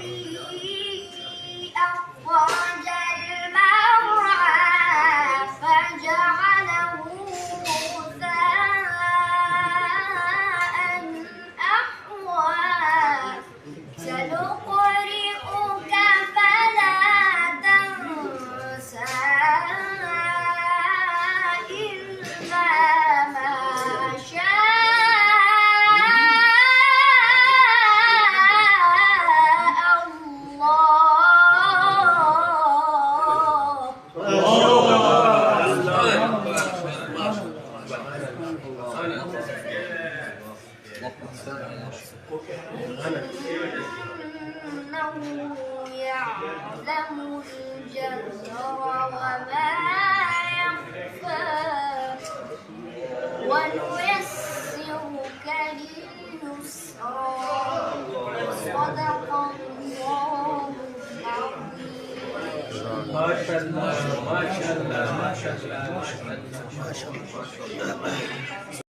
والذي أخرج المرعى فجعله غثاء أحوى سنقرئك فلا تنسى إلا ما شاء إنه يعلم الجهر وما يخفى ونيسرك لليسرى صدق الله العظيم. ما شاء الله ما شاء الله ما شاء الله ما شاء الله.